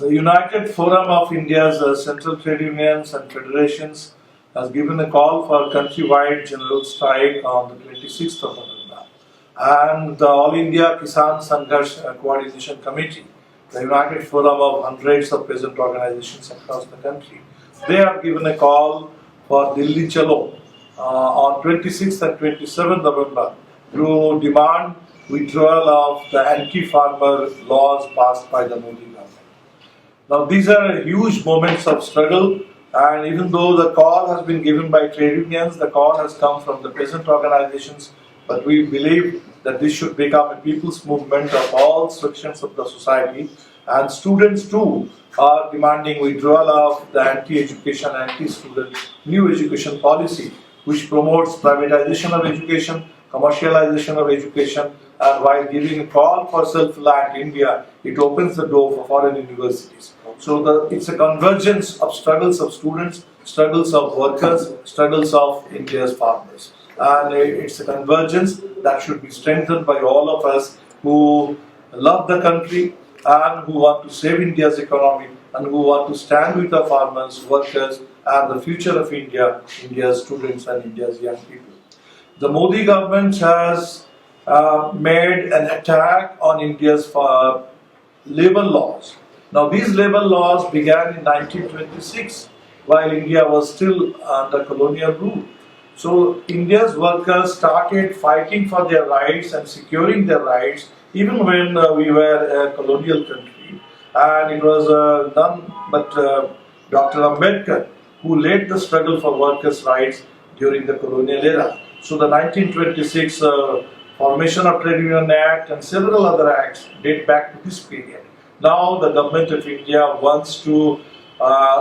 The United Forum of India's Central Trade Unions and Federations has given a call for countrywide general strike on the 26th of November. And the All India Kisan Sangharsh Coordination Committee, the United Forum of hundreds of peasant organizations across the country, they have given a call for Delhi Chalo on 26th and 27th November to demand withdrawal of the anti-farmer laws passed by the Modi government. Now these are huge moments of struggle, and even though the call has been given by trade unions, the call has come from the peasant organizations, but we believe that this should become a people's movement of all sections of the society, and students too are demanding withdrawal of the anti-education, anti-student new education policy which promotes privatization of education, commercialization of education, and while giving a call for self-reliant India, it opens the door for foreign universities. So it's a convergence of struggles of students, struggles of workers, struggles of India's farmers. And it's a convergence that should be strengthened by all of us who love the country and who want to save India's economy and who want to stand with the farmers, workers, and the future of India, India's students and India's young people. The Modi government has made an attack on India's labor laws. Now these labor laws began in 1926 while India was still under colonial rule. So India's workers started fighting for their rights and securing their rights even when we were a colonial country. And it was none but Dr. Ambedkar who led the struggle for workers' rights during the colonial era. So the 1926 Formation of Trade Union Act and several other acts date back to this period. Now the government of India wants to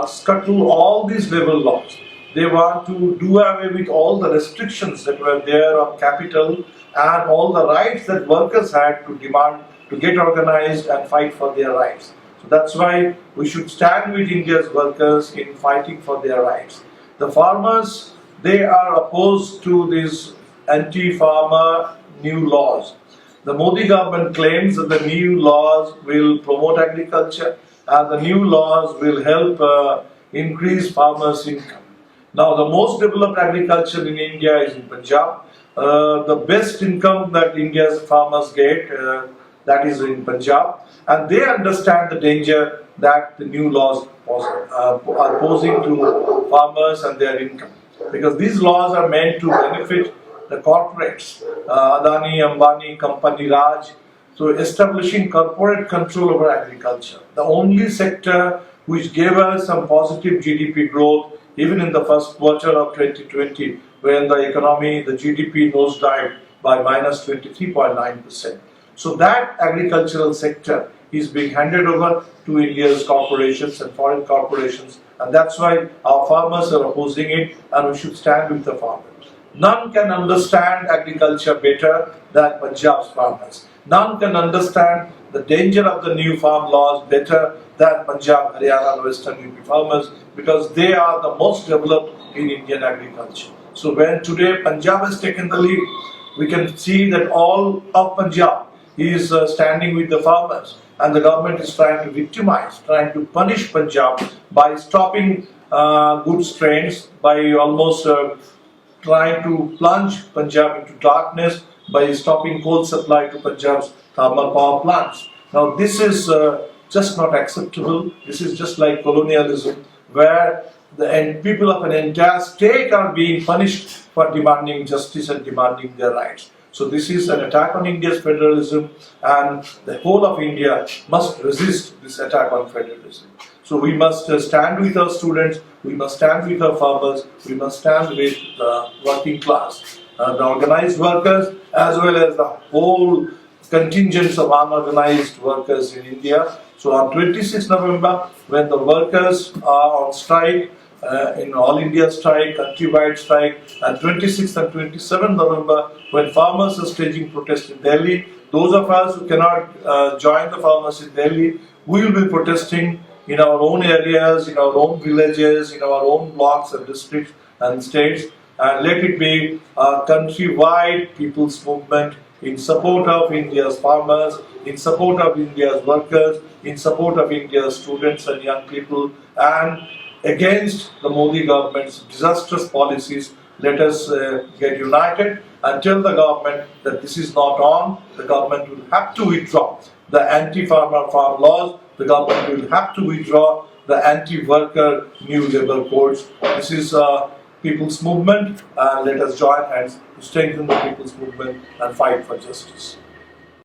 scuttle all these labor laws. They want to do away with all the restrictions that were there on capital and all the rights that workers had to demand to get organized and fight for their rights. So that's why we should stand with India's workers in fighting for their rights. The farmers, they are opposed to these anti-farmer new laws. The Modi government claims that the new laws will promote agriculture and the new laws will help increase farmers' income. Now the most developed agriculture in India is in Punjab. The best income that India's farmers get, that is in Punjab, and they understand the danger that the new laws are posing to farmers and their income. Because these laws are meant to benefit the corporates, Adani, Ambani, Company Raj, so establishing corporate control over agriculture. The only sector which gave us some positive GDP growth even in the first quarter of 2020 when the economy, the GDP nosedived by minus 23.9%. So that agricultural sector is being handed over to India's corporations and foreign corporations, and that's why our farmers are opposing it, and we should stand with the farmers. None can understand agriculture better than Punjab's farmers. None can understand the danger of the new farm laws better than Punjab, Haryana and Western UP farmers, because they are the most developed in Indian agriculture. So when today Punjab has taken the lead, we can see that all of Punjab is standing with the farmers, and the government is trying to victimize, trying to punish Punjab by stopping goods trains, by almost trying to plunge Punjab into darkness by stopping coal supply to Punjab's thermal power plants. Now this is just not acceptable. This is just like colonialism, where the people of an entire state are being punished for demanding justice and demanding their rights. So this is an attack on India's federalism, and the whole of India must resist this attack on federalism. So we must stand with our students, we must stand with our farmers, we must stand with the working class, the organized workers, as well as the whole contingents of unorganized workers in India. So on 26 November, when the workers are on strike, in all India strike, countrywide strike, and 26th and 27th November, when farmers are staging protests in Delhi, those of us who cannot join the farmers in Delhi, we will be protesting in our own areas, in our own villages, in our own blocks and districts and states, and let it be a countrywide people's movement in support of India's farmers, in support of India's workers, in support of India's students and young people, and against the Modi government's disastrous policies. Let us get united and tell the government that this is not on. The government will have to withdraw the anti-farmer farm laws. The government will have to withdraw the anti-worker new labour codes. This is a people's movement, and let us join hands to strengthen the people's movement and fight for justice.